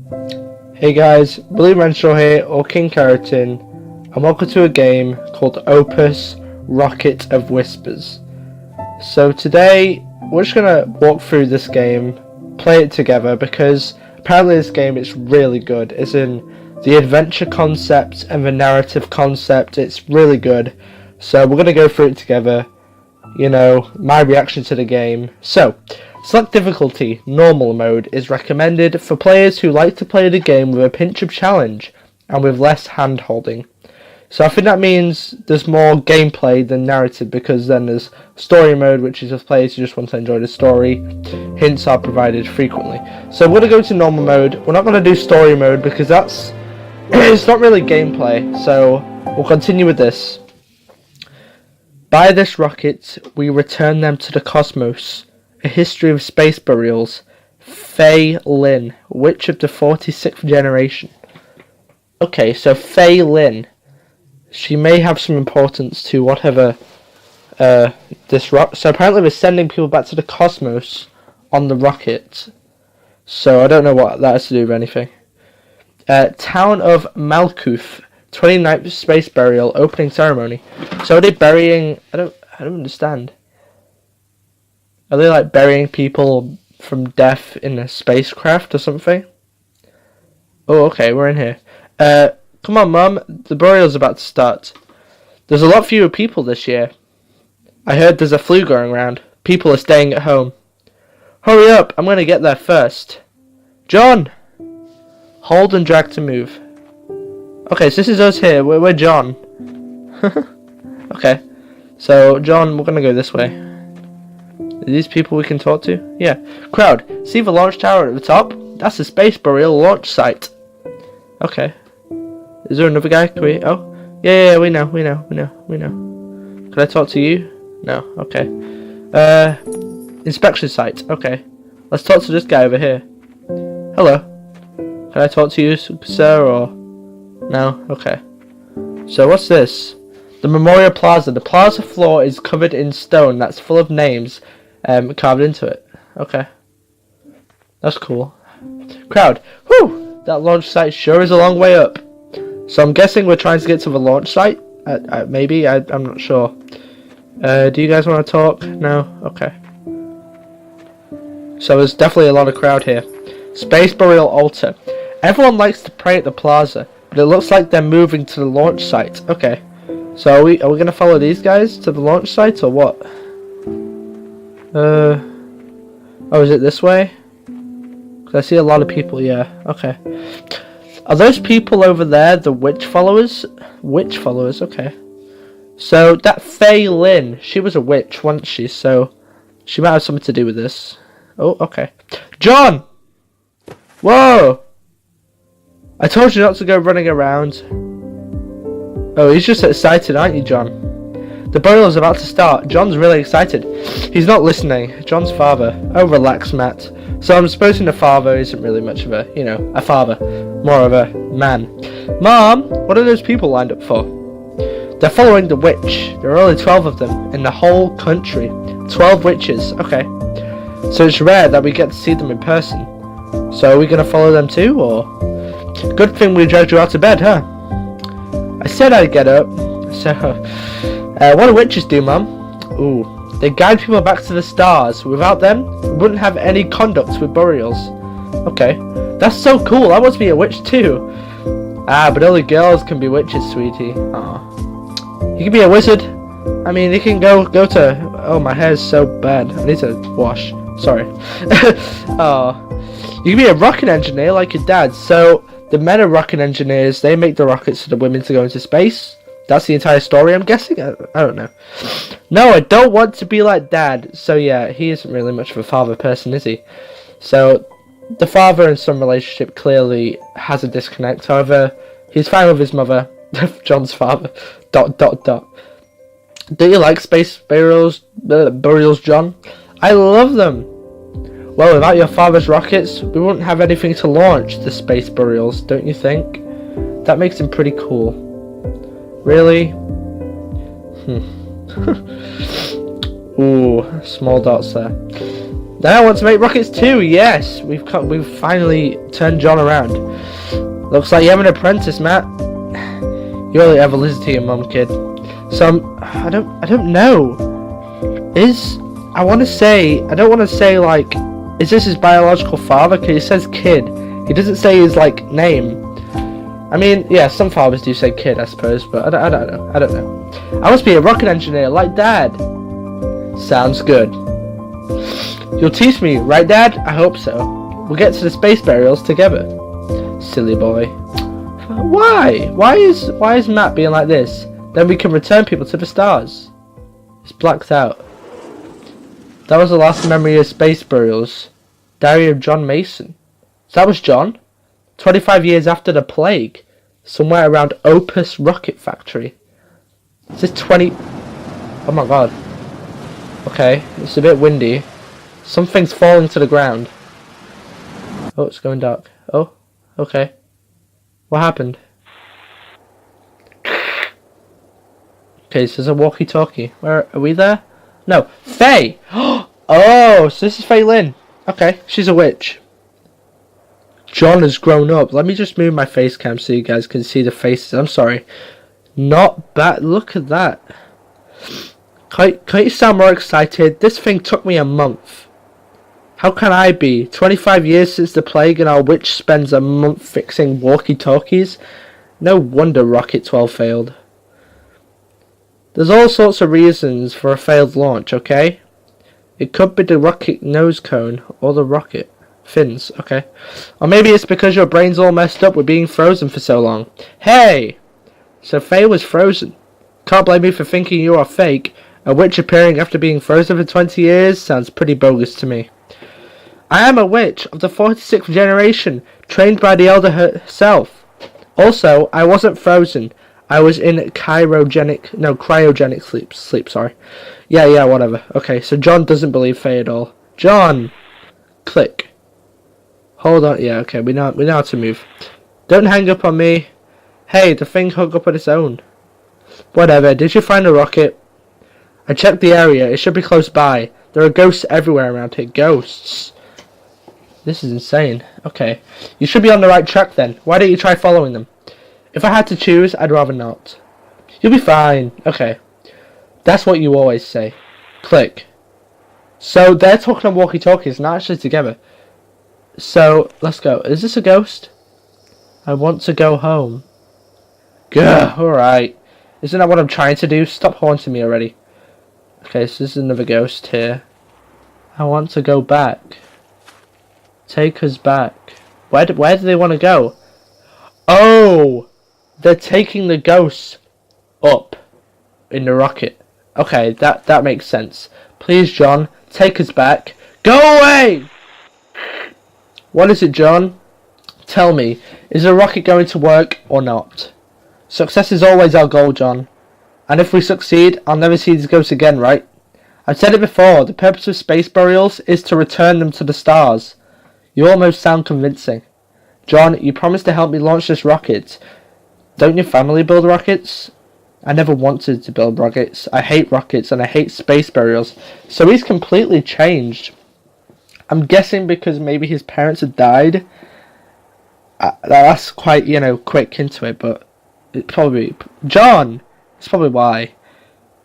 Hey guys, Blue Renshaw here, or King Keratin, and welcome to a game called Opus Rocket of Whispers. So today, we're just gonna walk through this game, play it together, because apparently this game is really good. It's in the adventure concept and the narrative concept, it's really good. So we're gonna go through it together, you know, my reaction to the game. So, select difficulty, normal mode, is recommended for players who like to play the game with a pinch of challenge and with less hand holding. So I think that means there's more gameplay than narrative, because then there's story mode, which is for players who just want to enjoy the story. Hints are provided frequently. So we're going to go to normal mode. We're not going to do story mode because that's it's not really gameplay. So we'll continue with this. By this rocket, we return them to the cosmos. A history of space burials. Fei Lin, witch of the 46th generation. Okay, so Fei Lin. She may have some importance to whatever this rocket. So apparently we're sending people back to the cosmos on the rocket. So I don't know what that has to do with anything. Town of Malkuth, 29th space burial opening ceremony. So are they burying? I don't understand. Are they like burying people from death in a spacecraft or something? Oh, okay, we're in here. Come on, Mum, the burial's about to start. There's a lot fewer people this year. I heard there's a flu going around. People are staying at home. Hurry up, I'm gonna get there first. John! Hold and drag to move. Okay, so this is us here. We're John. Okay, so John, we're gonna go this way. Are these people we can talk to? Yeah. Crowd, see the launch tower at the top? That's the space burial launch site. Okay. Is there another guy? Can we? Oh, yeah, we know. Can I talk to you? No. Okay. Inspection site. Okay. Let's talk to this guy over here. Hello. Can I talk to you, sir, or no? Okay. So what's this? The Memorial Plaza. The plaza floor is covered in stone that's full of names carved into it. Okay. That's cool. Crowd. Whew! That launch site sure is a long way up. So I'm guessing we're trying to get to the launch site. Maybe. I'm not sure. Do you guys want to talk? No? Okay. So there's definitely a lot of crowd here. Space Burial Altar. Everyone likes to pray at the plaza, but it looks like they're moving to the launch site. Okay. So are we going to follow these guys to the launch site or what? Oh, is it this way? Because I see a lot of people, yeah. Okay. Are those people over there the witch followers? Witch followers, okay. So that Fei Lin, she was a witch, wasn't she? So she might have something to do with this. Oh, okay. John! Whoa! I told you not to go running around. Oh, he's just excited, aren't you, John? The burial is about to start. John's really excited. He's not listening. John's father. Oh, relax, Matt. So I'm supposing the father isn't really much of a, a father. More of a man. Mom, what are those people lined up for? They're following the witch. There are only 12 of them in the whole country. 12 witches. Okay. So it's rare that we get to see them in person. So are we going to follow them too, or? Good thing we dragged you out of bed, huh? I said I'd get up. So, what do witches do, Mum? Ooh. They guide people back to the stars. Without them, we wouldn't have any conduct with burials. Okay. That's so cool. I want to be a witch too. Ah, but only girls can be witches, sweetie. Aw. You can be a wizard. I mean, you can go to... Oh, my hair's so bad. I need to wash. Sorry. Oh. You can be a rocket engineer like your dad. So, the men are rocket engineers. They make the rockets for the women to go into space. That's the entire story, I'm guessing? I don't know. No, I don't want to be like Dad. So yeah, he isn't really much of a father person, is he? So, the father in some relationship clearly has a disconnect. However, he's fine with his mother, John's father. ... Do you like space burials, John? I love them. Well, without your father's rockets, we wouldn't have anything to launch the space burials, don't you think? That makes him pretty cool. Really? Ooh, small dots there. Now I want to make rockets too. Yes, we've finally turned John around. Looks like you have an apprentice, Matt. You only ever listen to your mum, kid. So I don't know. I don't want to say like, is this his biological father? Because he says kid. He doesn't say his like name. I mean, yeah, some fathers do say kid, I suppose, but I don't know. I must be a rocket engineer like Dad. Sounds good. You'll teach me, right, Dad? I hope so. We'll get to the space burials together. Silly boy. Why? Why is Matt being like this? Then we can return people to the stars. It's blacked out. That was the last memory of space burials. Diary of John Mason. So that was John. 25 years after the plague. Somewhere around Opus rocket factory. Is this 20... Oh my god. Okay, it's a bit windy. Something's falling to the ground. Oh, it's going dark. Oh, okay. What happened? Okay, so there's a walkie-talkie. Where are we there? No, Faye! Oh, so this is Faye Lynn. Okay, she's a witch. John has grown up. Let me just move my face cam so you guys can see the faces. I'm sorry. Not bad. Look at that. Can't you sound more excited? This thing took me a month. How can I be? 25 years since the plague and our witch spends a month fixing walkie-talkies? No wonder Rocket 12 failed. There's all sorts of reasons for a failed launch, okay? It could be the rocket nose cone or the rocket fins, okay? Or maybe it's because your brain's all messed up with being frozen for so long. Hey! So Faye was frozen. Can't blame me for thinking you are fake. A witch appearing after being frozen for 20 years sounds pretty bogus to me. I am a witch of the 46th generation, trained by the elder herself. Also, I wasn't frozen. I was in cryogenic sleep, sorry. Yeah, whatever. Okay, so John doesn't believe Faye at all. John! Click. Hold on, yeah, okay, we know how to move. Don't hang up on me. Hey, the thing hung up on its own. Whatever, did you find a rocket? I checked the area, it should be close by. There are ghosts everywhere around here. Ghosts. This is insane. Okay. You should be on the right track then. Why don't you try following them? If I had to choose, I'd rather not. You'll be fine. Okay. That's what you always say. Click. So they're talking on walkie-talkies, not actually together. So, let's go. Is this a ghost? I want to go home. Gah, alright. Isn't that what I'm trying to do? Stop haunting me already. Okay, so this is another ghost here. I want to go back. Take us back. Where do they want to go? Oh! They're taking the ghosts up in the rocket. Okay, that makes sense. Please, John, take us back. Go away! What is it, John? Tell me, is the rocket going to work or not? Success is always our goal, John. And if we succeed, I'll never see these ghosts again, right? I've said it before, the purpose of space burials is to return them to the stars. You almost sound convincing. John, you promised to help me launch this rocket. Don't your family build rockets? I never wanted to build rockets. I hate rockets and I hate space burials. So he's completely changed. I'm guessing because maybe his parents had died. That's quite, quick into it, but it probably... John! That's probably why.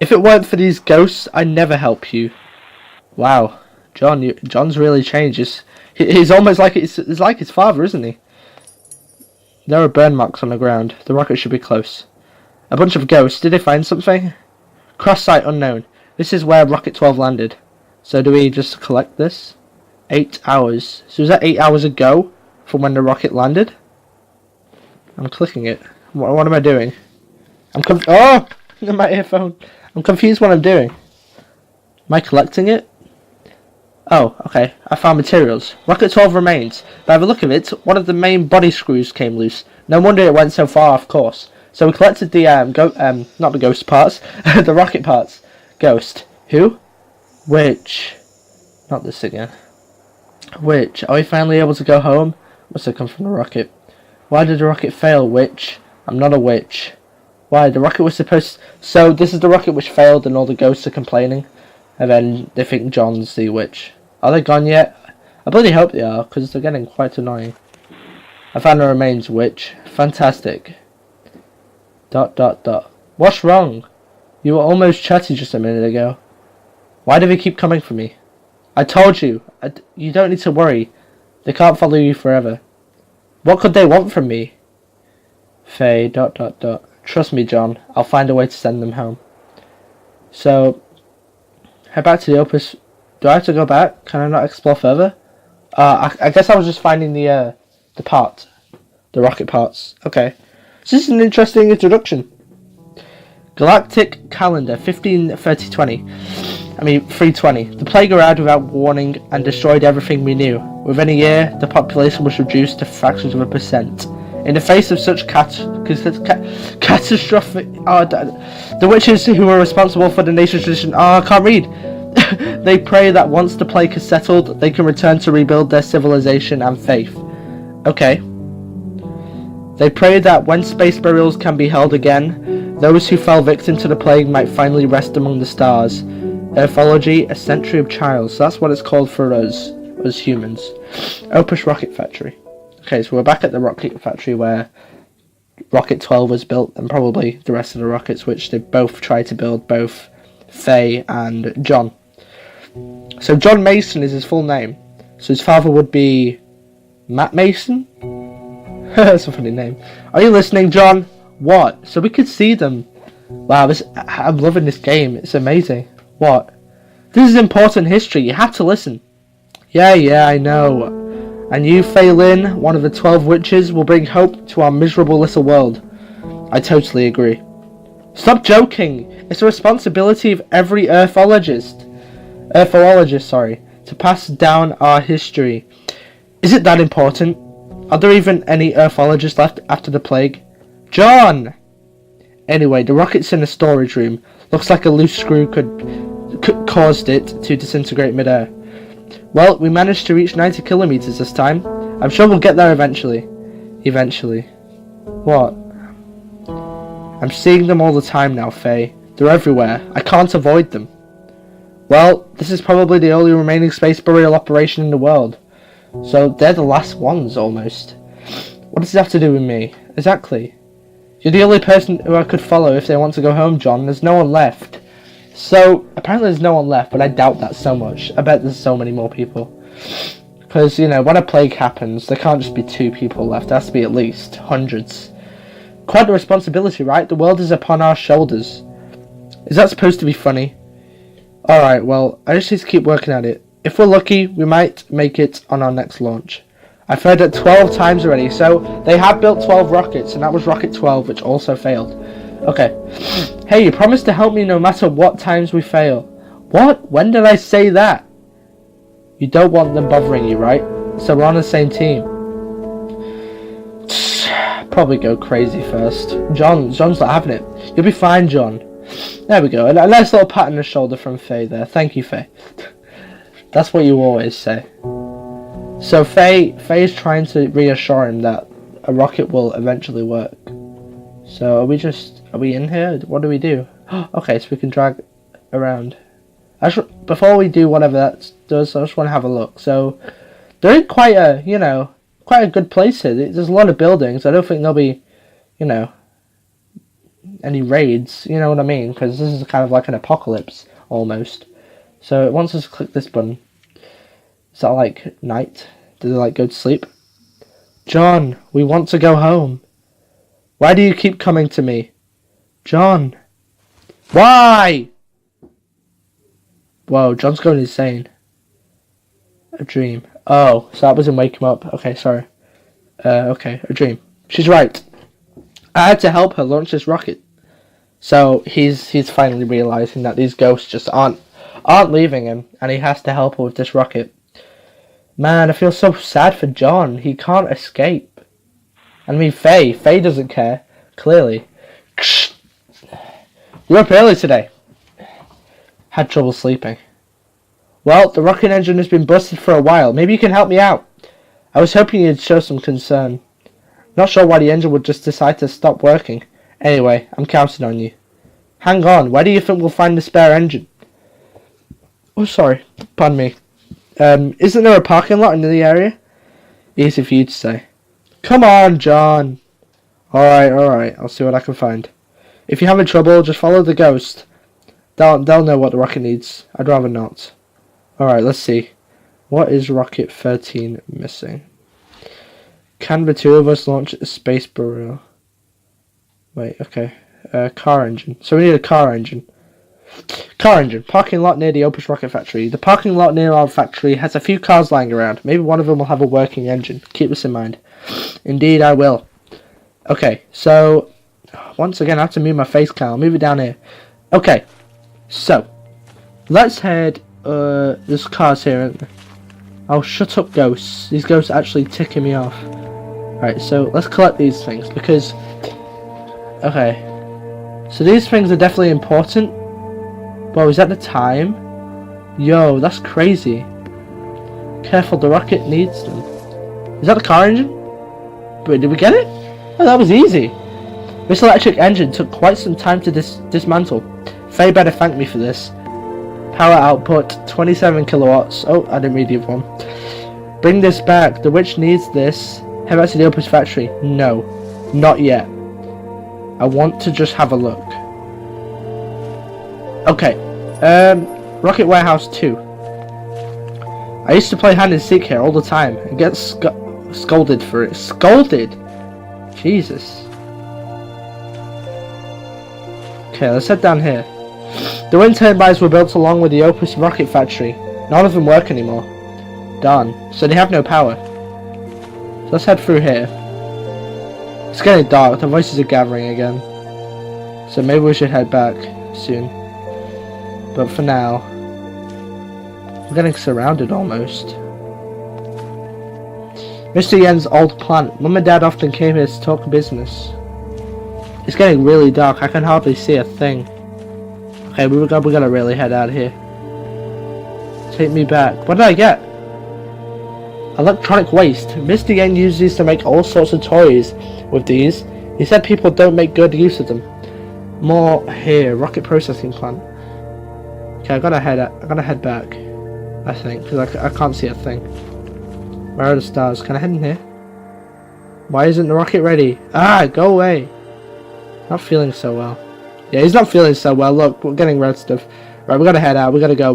If it weren't for these ghosts, I'd never help you. Wow. John's really changed. He's almost like he's like his father, isn't he? There are burn marks on the ground. The rocket should be close. A bunch of ghosts. Did they find something? Cross site unknown. This is where Rocket 12 landed. So do we just collect this? 8 hours. So is that 8 hours ago from when the rocket landed? I'm clicking it. What am I doing? Oh! My earphone. I'm confused what I'm doing. Am I collecting it? Oh, okay. I found materials. Rocket 12 remains. By the look of it, one of the main body screws came loose. No wonder it went so far off course. So we collected the, not the ghost parts, the rocket parts. Ghost. Who? Witch. Not this again. Witch. Are we finally able to go home? Must have come from the rocket. Why did the rocket fail, witch? I'm not a witch. Why? The rocket was supposed... So, this is the rocket which failed and all the ghosts are complaining. And then they think John's the witch. Are they gone yet? I bloody hope they are, because they're getting quite annoying. I found the remains, witch. Fantastic. ... What's wrong? You were almost chatty just a minute ago. Why do they keep coming for me? I told you. You don't need to worry. They can't follow you forever. What could they want from me? Faye... ... Trust me, John. I'll find a way to send them home. So, head back to the Opus. Do I have to go back? Can I not explore further? I guess I was just finding the part. The rocket parts. Okay. So this is an interesting introduction. Galactic Calendar, 320. The plague arrived without warning and destroyed everything we knew. Within a year, the population was reduced to fractions of a percent. In the face of such catastrophic... the witches who were responsible for the nation's tradition... I can't read. They pray that once the plague is settled, they can return to rebuild their civilization and faith. Okay. They pray that when space burials can be held again, those who fell victim to the plague might finally rest among the stars. Earthology, a century of trials. So that's what it's called for us humans. Opus Rocket Factory. Okay, so we're back at the rocket factory where Rocket 12 was built, and probably the rest of the rockets, which they both tried to build, both Faye and John. So John Mason is his full name. So his father would be Matt Mason? That's a funny name. Are you listening, John? What? So we could see them. Wow, I'm loving this game. It's amazing. What? This is important history. You have to listen. Yeah, I know. And you, Fei Lin, one of the 12 witches, will bring hope to our miserable little world. I totally agree. Stop joking. It's the responsibility of every Earthologist, to pass down our history. Is it that important? Are there even any Earthologists left after the plague? John! Anyway, the rocket's in a storage room. Looks like a loose screw could caused it to disintegrate midair. Well, we managed to reach 90 kilometers this time. I'm sure we'll get there eventually. Eventually. What? I'm seeing them all the time now, Faye. They're everywhere. I can't avoid them. Well, this is probably the only remaining space burial operation in the world. So they're the last ones, almost. What does it have to do with me? Exactly. You're the only person who I could follow if they want to go home, John. There's no one left. So, apparently there's no one left, but I doubt that so much. I bet there's so many more people. Because, you know, when a plague happens, there can't just be 2 people left. There has to be at least hundreds. Quite a responsibility, right? The world is upon our shoulders. Is that supposed to be funny? Alright, well, I just need to keep working at it. If we're lucky, we might make it on our next launch. I've heard it 12 times already, so they have built 12 rockets, and that was Rocket 12, which also failed. Okay. Hey, you promised to help me no matter what times we fail. What? When did I say that? You don't want them bothering you, right? So we're on the same team. Probably go crazy first. John's not having it. You'll be fine, John. There we go. A nice little pat on the shoulder from Faye there. Thank you, Faye. That's what you always say. So Faye is trying to reassure him that a rocket will eventually work. So are we in here? What do we do? Okay, so we can drag around. Before we do whatever that does, I just want to have a look. So they're in quite a good place here. There's a lot of buildings. I don't think there'll be, any raids. You know what I mean? Because this is kind of like an apocalypse almost. So it wants us to click this button. Is that like night? Do they like go to sleep? John, we want to go home. Why do you keep coming to me? John. Why? Whoa, John's going insane. A dream. Oh, so that wasn't wake him up. Okay, sorry. Okay, a dream. She's right. I had to help her launch this rocket. So he's finally realizing that these ghosts just aren't leaving him, and he has to help her with this rocket. Man, I feel so sad for John. He can't escape. I mean, Faye doesn't care, clearly. You're up early today. Had trouble sleeping. Well, the rocket engine has been busted for a while. Maybe you can help me out. I was hoping you'd show some concern. Not sure why the engine would just decide to stop working. Anyway, I'm counting on you. Hang on, where do you think we'll find the spare engine? Oh, sorry. Pardon me. Isn't there a parking lot in the area? Easy for you to say. Come on, John. Alright, I'll see what I can find. If you're having trouble, just follow the ghost. They'll know what the rocket needs. I'd rather not. Alright, let's see. What is Rocket 13 missing? Can the two of us launch a space burial? Wait, okay. Car engine. So we need a car engine. Car engine. Parking lot near the Opus rocket factory. The parking lot near our factory has a few cars lying around. Maybe one of them will have a working engine. Keep this in mind. Indeed, I will. Okay, so once again, I have to move my face cam. I'll move it down here. Okay, so let's head. There's cars here, aren't there? Oh, shut up, ghosts. These ghosts are actually ticking me off. Alright, so let's collect these things because. Okay, so these things are definitely important. Whoa, is that the time? Yo, that's crazy. Careful, the rocket needs them. Is that the car engine? Wait, did we get it? Oh, that was easy. This electric engine took quite some time to dismantle. Faye better thank me for this. Power output, 27 kilowatts. Oh, I didn't read the other one. Bring this back. The witch needs this. Head back to the Opus factory. No, not yet. I want to just have a look. Okay, Rocket Warehouse 2. I used to play hide and seek here all the time and get scolded for it. Scolded? Jesus. Okay, let's head down here. The wind turbines were built along with the Opus rocket factory. None of them work anymore. Darn, so they have no power. So let's head through here. It's getting dark, the voices are gathering again. So maybe we should head back soon. But for now, we're getting surrounded almost. Mr. Yen's old plant. Mum and Dad often came here to talk business. It's getting really dark. I can hardly see a thing. Okay, we gotta really head out of here. Take me back. What did I get? Electronic waste. Mr. Yen used these to make all sorts of toys. With these, he said people don't make good use of them. More here. Rocket processing plant. Okay, I gotta head back. I think, because I can't see a thing. Where are the stars? Can I head in here? Why isn't the rocket ready? Ah, go away. Not feeling so well. Yeah, he's not feeling so well. Look, we're getting red stuff. Right, we gotta head out. We gotta go.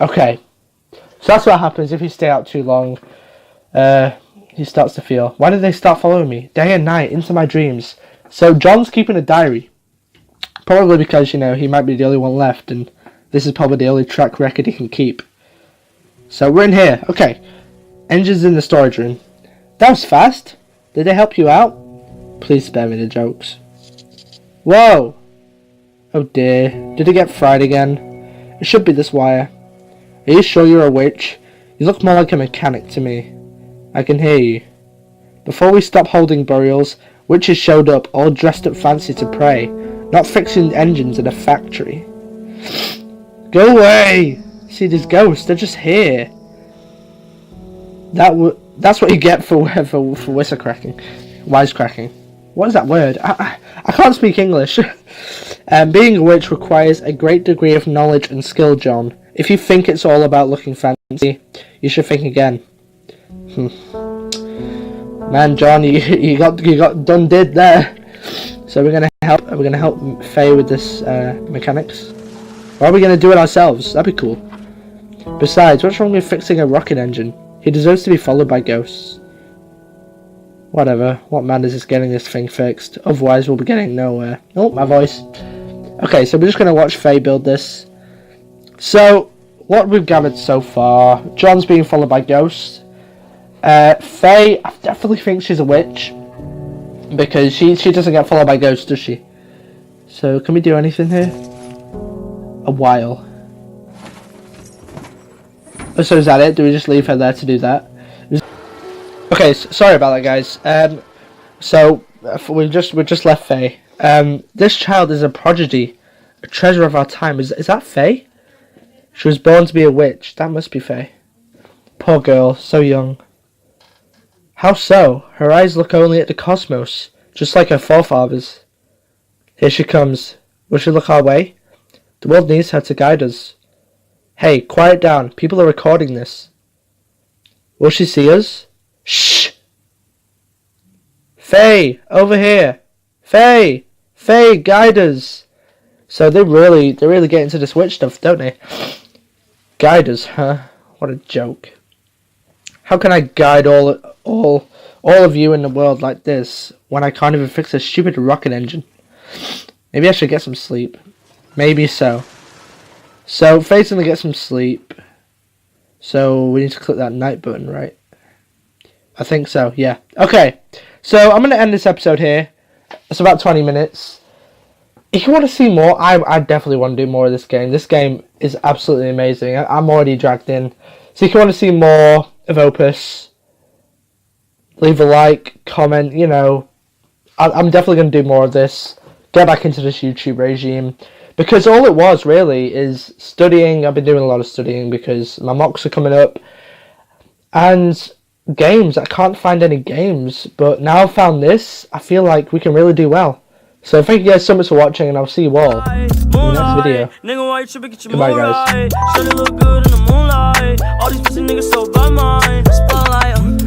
Okay. So that's what happens if you stay out too long. He starts to feel. Why did they start following me? Day and night, into my dreams. So John's keeping a diary. Probably because, you know, he might be the only one left, and this is probably the only track record he can keep. So we're in here. Okay. Engines in the storage room. That was fast. Did they help you out? Please spare me the jokes. Whoa! Oh dear. Did it get fried again? It should be this wire. Are you sure you're a witch? You look more like a mechanic to me. I can hear you. Before we stop holding burials, witches showed up, all dressed up fancy to pray. Not fixing engines in a factory. Go away! See, these ghosts, they're just here. That's what you get for wisecracking. What is that word? I can't speak English. Being a witch requires a great degree of knowledge and skill, John. If you think it's all about looking fancy, you should think again. Man, John, you got done did there. So we're gonna help Faye with this mechanics. Or are we gonna do it ourselves? That'd be cool. Besides, what's wrong with fixing a rocket engine? He deserves to be followed by ghosts. Whatever. What matters is getting this thing fixed. Otherwise, we'll be getting nowhere. Oh, my voice. Okay, so we're just gonna watch Faye build this. So, what we've gathered so far, John's being followed by ghosts. Faye, I definitely think she's a witch. Because she doesn't get followed by ghosts, does she? So, can we do anything here? A while. Oh, so is that it? Do we just leave her there to do that? Okay, sorry about that, guys. So, we just left Faye. This child is a prodigy. A treasure of our time. Is that Faye? She was born to be a witch. That must be Faye. Poor girl, so young. How so? Her eyes look only at the cosmos, just like her forefathers. Here she comes. Will she look our way? The world needs her to guide us. Hey, quiet down. People are recording this. Will she see us? Shh! Faye, over here. Faye! Faye, guide us. So they really get into this witch stuff, don't they? Guide us, huh? What a joke. How can I guide all of you in the world like this when I can't even fix a stupid rocket engine? Maybe I should get some sleep. Maybe so. So Faye's gonna get some sleep. So we need to click that night button, right? I think so, yeah. Okay. So I'm gonna end this episode here. It's about 20 minutes. If you want to see more, I definitely want to do more of this game. This game is absolutely amazing. I'm already dragged in. So if you want to see more of Opus, leave a like, comment, you know. I'm definitely going to do more of this. Get back into this YouTube regime. Because all it was, really, is studying. I've been doing a lot of studying because my mocks are coming up. And games. I can't find any games. But now I've found this, I feel like we can really do well. So thank you guys so much for watching, and I'll see you all in the next video. Goodbye, guys.